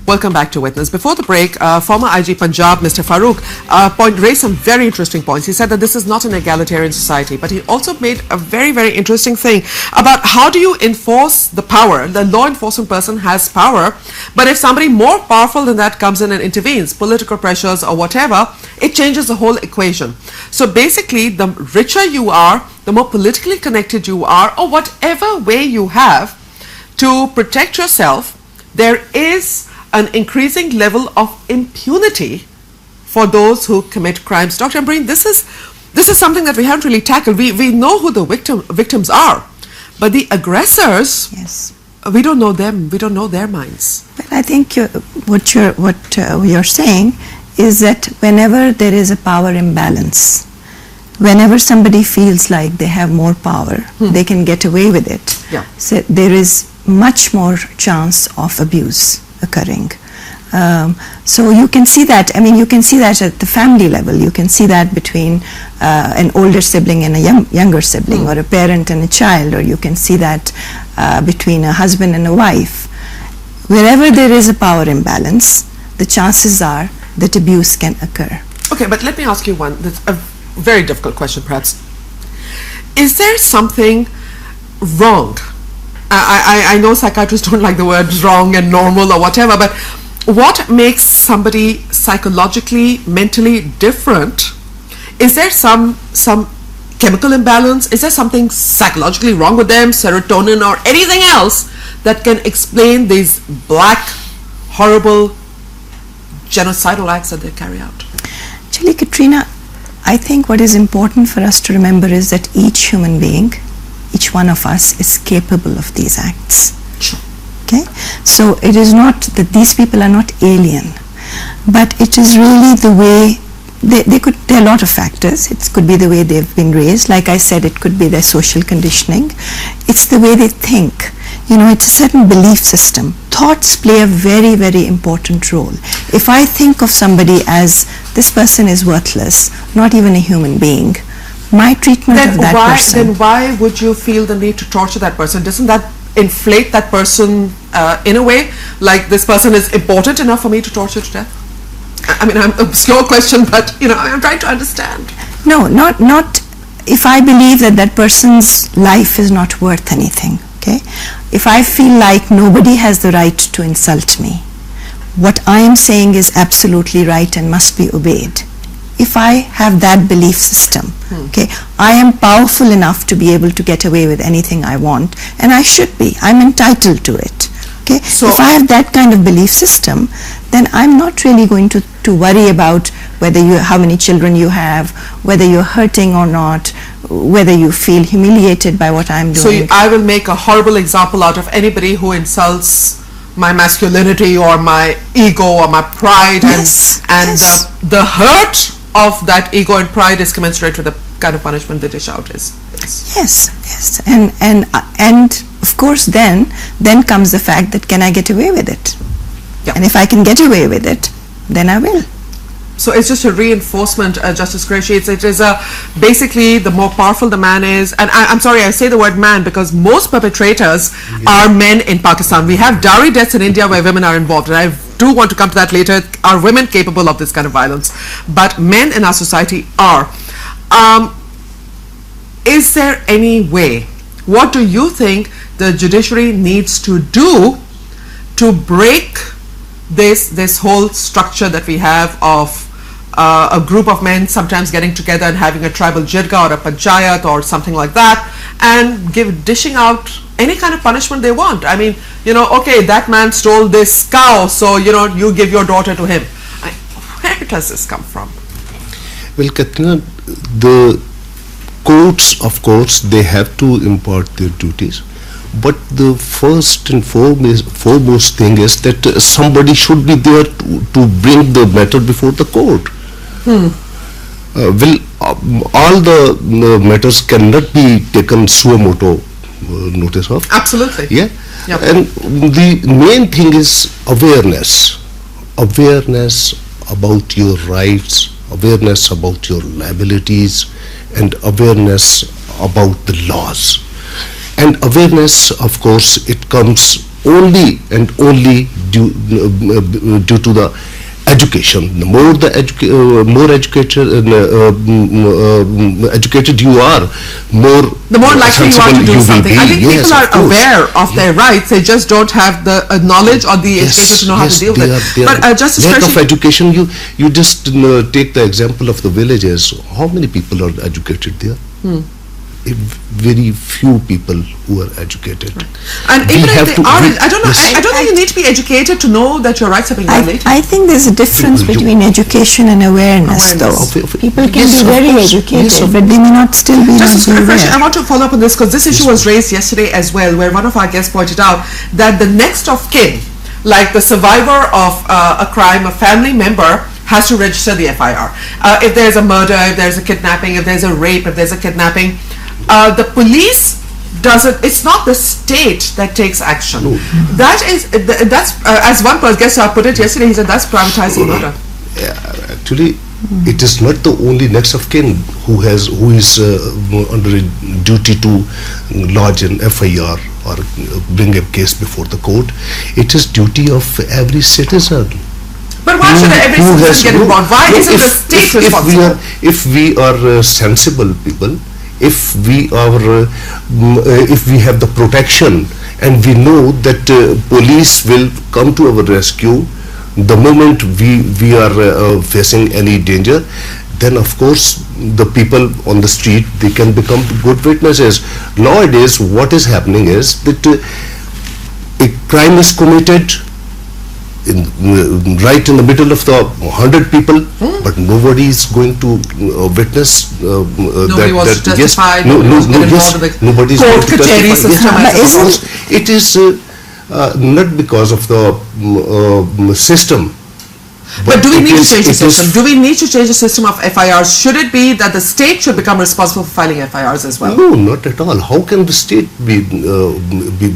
Welcome back to Witness. Before the break, former IG Punjab, Mr. Farooq, raised some very interesting points. He said that this is not an egalitarian society, but he also made a very, very interesting thing about how do you enforce the power. The law enforcement person has power, but if somebody more powerful than that comes in and intervenes, political pressures or whatever, it changes the whole equation. So basically, the richer you are, the more politically connected you are, or whatever way you have to protect yourself, there is an increasing level of impunity for those who commit crimes. Dr. Ambreen, this is something that we haven't really tackled. We know who the victims are, but the aggressors, yes, we don't know them. We don't know their minds. Well, I think what you're saying is that whenever there is a power imbalance, whenever somebody feels like they have more power, they can get away with it. Yeah. So there is much more chance of abuse occurring. So you can see that, I mean, you can see that at the family level. You can see that between an older sibling and a younger sibling, or a parent and a child, or you can see that between a husband and a wife. Wherever there is a power imbalance, the chances are that abuse can occur. Okay, but let me ask you one, that's a very difficult question perhaps. Is there something wrong? I know psychiatrists don't like the words wrong and normal or whatever, but what makes somebody psychologically, mentally different? Is there some chemical imbalance? Is there something psychologically wrong with them, serotonin or anything else that can explain these black, horrible, genocidal acts that they carry out? Actually, Katrina, I think what is important for us to remember is that each human being, each one of us, is capable of these acts. Sure. Okay? So it is not that these people are not alien, but it is really the way there are a lot of factors. It could be the way they've been raised. Like I said, it could be their social conditioning. It's the way they think. You know, it's a certain belief system. Thoughts play a very, very important role. If I think of somebody as this person is worthless, not even a human being, my treatment of that person. Then why would you feel the need to torture that person? Doesn't that inflate that person in a way? Like, this person is important enough for me to torture to death? I mean, I'm a slow question, but you know, I'm trying to understand. No, not if I believe that that person's life is not worth anything. Okay, if I feel like nobody has the right to insult me, what I am saying is absolutely right and must be obeyed. If I have that belief system, okay, I am powerful enough to be able to get away with anything I want, and I should be. I'm entitled to it. Okay, so if I have that kind of belief system, then I'm not really going to worry about whether how many children you have, whether you're hurting or not, whether you feel humiliated by what I'm doing. So I will make a horrible example out of anybody who insults my masculinity or my ego or my pride, yes, and yes. The hurt of that ego and pride is commensurate with the kind of punishment the dish out is. Yes, yes, and of course then comes the fact that can I get away with it? Yeah. And if I can get away with it, then I will. So it's just a reinforcement, Justice Qureshi. It is basically the more powerful the man is, and I'm sorry I say the word man because most perpetrators are men in Pakistan. We have dowry deaths in India where women are involved, and I do want to come to that later. Are women capable of this kind of violence? But men in our society are. Is there any way, what do you think the judiciary needs to do to break this whole structure that we have of a group of men sometimes getting together and having a tribal jirga or a panchayat or something like that, and dishing out any kind of punishment they want? I mean, you know, okay, that man stole this cow, so you know, you give your daughter to him. Where does this come from? Well, Katrina, the courts, of course, they have to impart their duties. But the first and foremost thing is that somebody should be there to bring the matter before the court. All the matters cannot be taken suo moto notice of. Absolutely. Yeah. Yep. And the main thing is awareness about your rights, awareness about your liabilities, and awareness about the laws. And awareness, of course, it comes only and only due to the education. The more the educated you are, the more likely you are to do something. I think yes, people are aware of their rights, they just don't have the knowledge or the education to know how to deal with it. But Justice lack Fresh, of education, you just take the example of the villages. How many people are educated there? Very few people who are educated. and even if they are, I don't know. I don't think you need to be educated to know that your rights are being violated. I think there's a difference between education and awareness, though. People can be very educated, but they may not still be Justice aware. Fresh, I want to follow up on this because this issue was raised yesterday as well, where one of our guests pointed out that the next of kin, like the survivor of a crime, a family member, has to register the FIR. If there's a murder, if there's a kidnapping, if there's a rape, if there's a kidnapping, the police doesn't. It's not the state that takes action. No. That's as one guest put it yesterday. He said that's privatizing murder. Actually, it is not the only next of kin who is under a duty to lodge an FIR or bring a case before the court. It is duty of every citizen. But why should every citizen get involved? Why isn't the state responsible? If we are sensible people, if we have the protection and we know that police will come to our rescue the moment we are facing any danger, then of course the people on the street, they can become good witnesses. Nowadays what is happening is that a crime is committed right in the middle of the 100 people, but nobody is going to witness Nobody wants to testify, nobody is going to testify. It is not because of the system. But do we need to change the system? Do we need to change the system of FIRs? Should it be that the state should become responsible for filing FIRs as well? No, not at all. How can the state be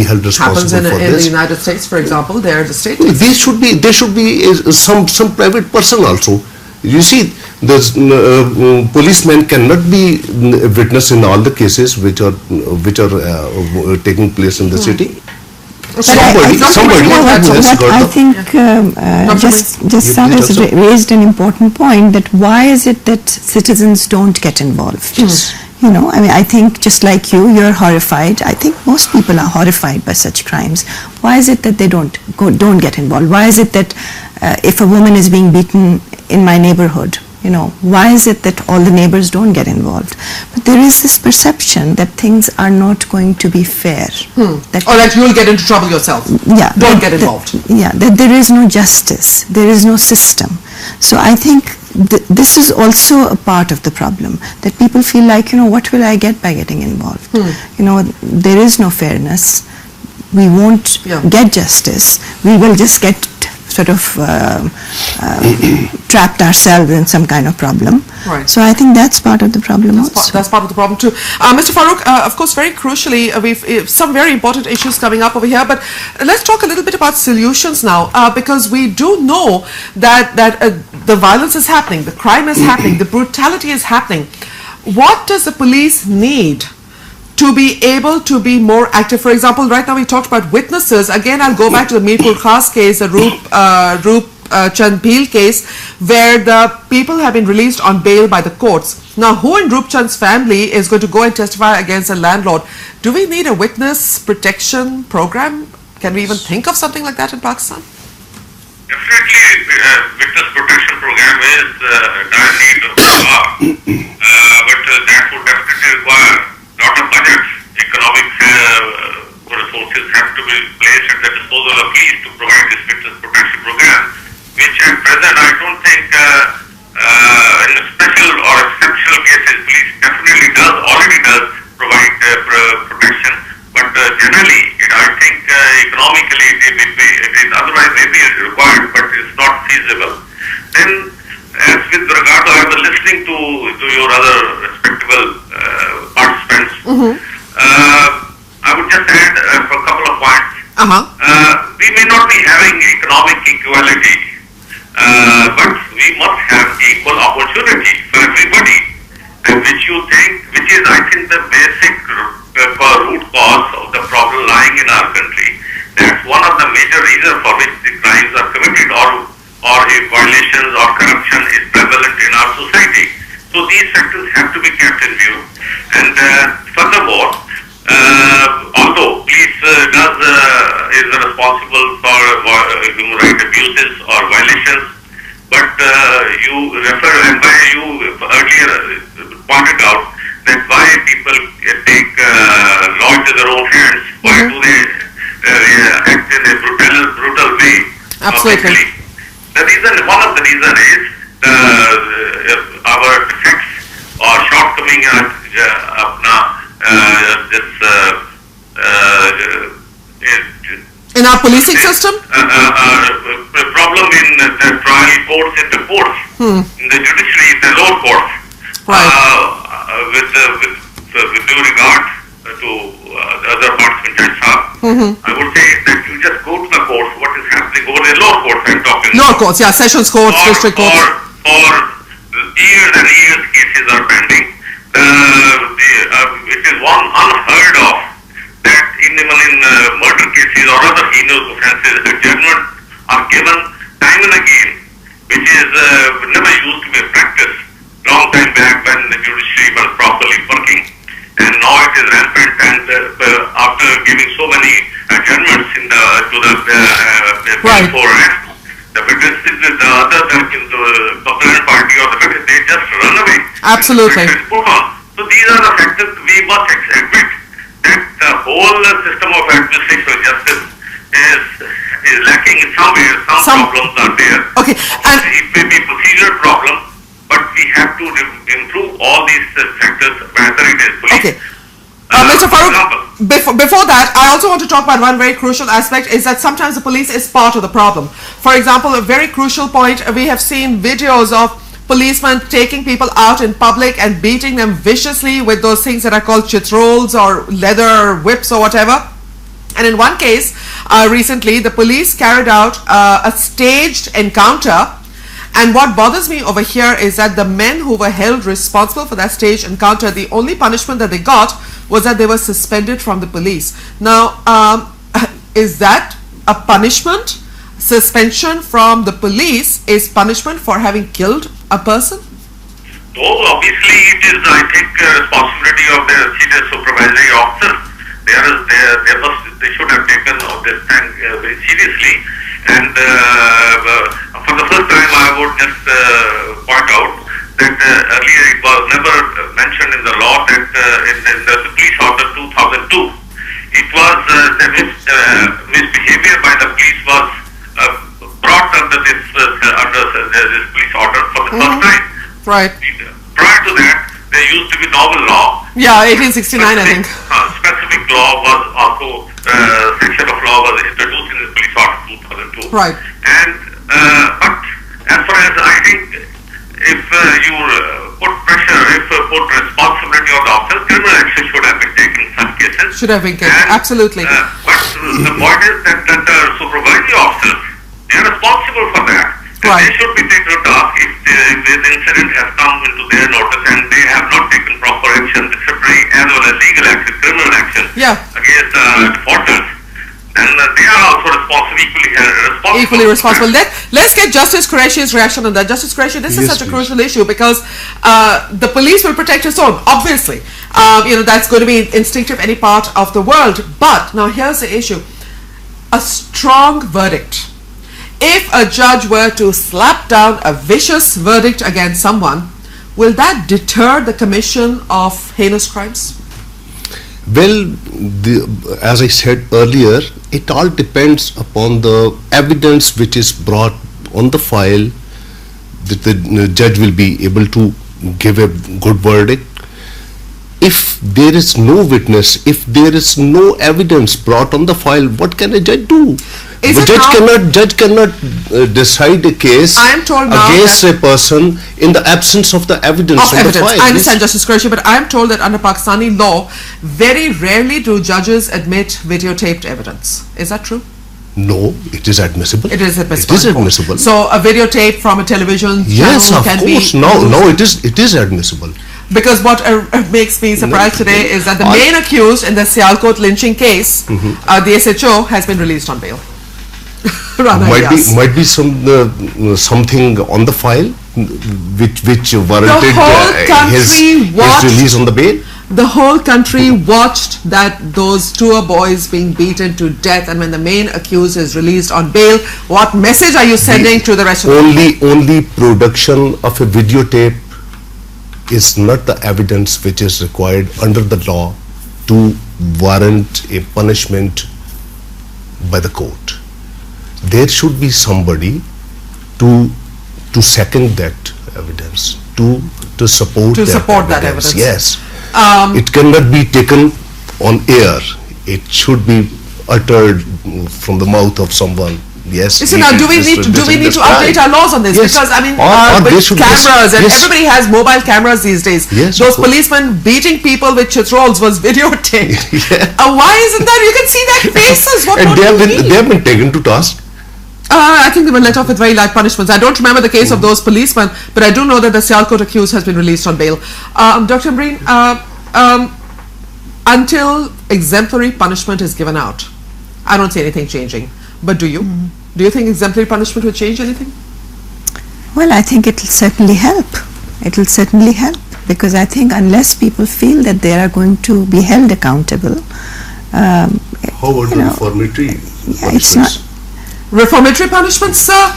held responsible Happens for in this? the United States, for example, there the state. There should be some private person also. You see, the policemen cannot be a witness in all the cases which are taking place in the city. Somebody what I think just has raised an important point, that why is it that citizens don't get involved? You know, I mean, I think just like you're horrified. I think most people are horrified by such crimes. Why is it that they don't get involved? Why is it that if a woman is being beaten in my neighborhood, you know, why is it that all the neighbors don't get involved? But there is this perception that things are not going to be fair. Or that you'll get into trouble yourself. Yeah. Don't get involved. That there is no justice, there is no system. So I think this is also a part of the problem, that people feel like, you know, what will I get by getting involved? You know, there is no fairness. We won't get justice. We will just get sort of trapped ourselves in some kind of problem. Right. So I think that's part of the problem also. That's part of the problem too. Mr. Farooq, of course, very crucially, we've some very important issues coming up over here, but let's talk a little bit about solutions now, because we do know that the violence is happening, the crime is happening, the brutality is happening. What does the police need to be able to be more active? For example, right now we talked about witnesses. Again, I'll go back to the Mirpur Khas case, the Roop Chand Bhil case, where the people have been released on bail by the courts. Now, who in Roop Chand's family is going to go and testify against a landlord? Do we need a witness protection program? Can we even think of something like that in Pakistan? Definitely, witness protection program is dire need of the law, but that would definitely require a lot of budget. Economic resources have to be placed at the disposal of police to provide this witness protection program, which at present I don't think in special or exceptional cases police definitely already does provide protection, but generally I think economically it is otherwise maybe required, but it's not feasible. Then as with regard to, I was listening to your other respectable participants, I would just add for a couple of points. We may not be having economic equality, but we must have equal opportunity for everybody, which is I think the basic root cause of the problem lying in our country. That's one of the major reasons for which the crimes are committed, or if violations or corruption is prevalent in our society. So these factors have to be kept in view. And furthermore, although police is responsible for human rights abuses or violations, but you earlier pointed out that why people take law into their own hands. Why do they act in a brutal way? Absolutely. One of the reasons is our defects or shortcoming in our policing system? Problem in the trial courts and the courts, in the judiciary, the lower courts. Right. With due regard to the other participants, I would say that you just go to the courts, what is happening over the lower courts I'm talking Lower about. courts, yeah, sessions courts, district courts. Or years and years cases are pending. It is one unheard of that even in murder cases or other heinous offences, adjournment are given time and again, which is never used to be a practice long time back when the judiciary was properly working. And now it is rampant, and after giving so many adjournments to the Right. before arrest, the witnesses, the other complainant party or the witness, they just run away. Absolutely. So these are the factors we must admit that the whole system of administration justice is lacking in some ways. Some problems are there. Okay, and It may be procedural problem, but we have to improve all these factors, whether it is police. okay. For Mr. Farooq, example, before that, I also want to talk about one very crucial aspect is that sometimes the police is part of the problem. For example, a very crucial point, we have seen videos of policemen taking people out in public and beating them viciously with those things that are called chitrols or leather whips or whatever. And in one case, recently, the police carried out a staged encounter. And what bothers me over here is that the men who were held responsible for that staged encounter, the only punishment that they got was that they were suspended from the police. Now, is that a punishment? Suspension from the police is punishment for having killed a person? So obviously it is, I think, responsibility of the senior supervisory officers. They should have taken this thing very seriously. And for the first time, I would just point out that earlier it was never mentioned in the law that in the police order 2002, it was the misbehavior by the police was brought under this police order for the first time. Right. Prior to that, there used to be novel law. Yeah, 1869, I think. Specific law was also, section of law was introduced in the police order 2002. Right. And, but as far as I think, if you put pressure, put responsibility on the officers, criminal action should have been taken in some cases. Should have been taken, And, absolutely. But the point is that the supervisory officers, they are responsible for that. And Right. they should be taken to task if the incident has come into their notice and they have not taken proper action, disciplinary as well as legal action, criminal action Yeah. against defaulters. Then they are also responsible. Equally responsible. Let's get Justice Qureshi's reaction on that. Justice Qureshi, this is Yes, such a please. crucial issue because the police will protect its own, obviously. That's going to be instinctive any part of the world. But now here's the issue. A strong verdict. If a judge were to slap down a vicious verdict against someone, will that deter the commission of heinous crimes? Well, as I said earlier, it all depends upon the evidence which is brought on the file that the judge will be able to give a good verdict. If there is no witness, if there is no evidence brought on the file, what can a judge do? Is The it judge cannot decide a case I am told now against that- a person in the absence of the evidence Of on the evidence. file. I understand, Justice Qureshi, but I am told that under Pakistani law, very rarely do judges admit videotaped evidence. Is that true? No, it is admissible. It is admissible. It is admissible. So a videotape from a television Yes, channel of can course. be No, used. it is admissible. Because what makes me surprised today is that the main accused in the Sialkot lynching case, the SHO, has been released on bail. Rana Ilyas. Might be something on the file which warranted whole his country watched- release on the bail. The whole country watched those two boys being beaten to death, and when the main accused is released on bail, what message are you sending to the rest of the country? Only production of a videotape is not the evidence which is required under the law to warrant a punishment by the court. There should be somebody to second that evidence, to support that evidence. Yes. It cannot be taken on air. It should be uttered from the mouth of someone. Yes. Listen, now, do we need to update our laws on this? Yes. Because I mean, Or they with should- cameras and yes. everybody has mobile cameras these days. Yes, Those of course. policemen beating people with chitrols was videotaped. Yeah. Why isn't that? You can see their faces. What And more they do have you need? been taken to task. I think they were let off with very light punishments. I don't remember the case of those policemen, but I do know that the Sialkot accused has been released on bail. Dr. Ambreen, until exemplary punishment is given out, I don't see anything changing. But do you? Do you think exemplary punishment will change anything? Well, I think it will certainly help. It will certainly help, because I think unless people feel that they are going to be held accountable, How about you know, reformatory yeah, it's punishments? not. Reformatory punishments, sir.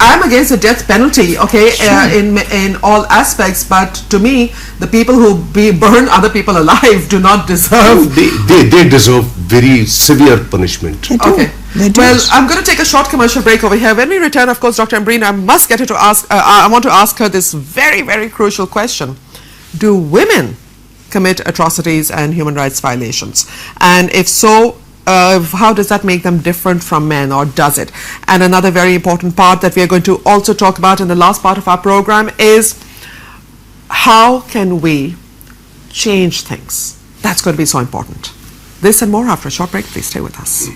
I'm against the death penalty, okay, in all aspects. But to me, the people who burn other people alive do not deserve. They deserve very severe punishment. They do. Okay. They do. Well, I'm going to take a short commercial break over here. When we return, of course, Dr. Ambreen, I must get her to ask. I want to ask her this very, very crucial question: do women commit atrocities and human rights violations? And if so, how does that make them different from men, or does it? And another very important part that we are going to also talk about in the last part of our program is how can we change things? That's going to be so important. This and more after a short break. Please stay with us.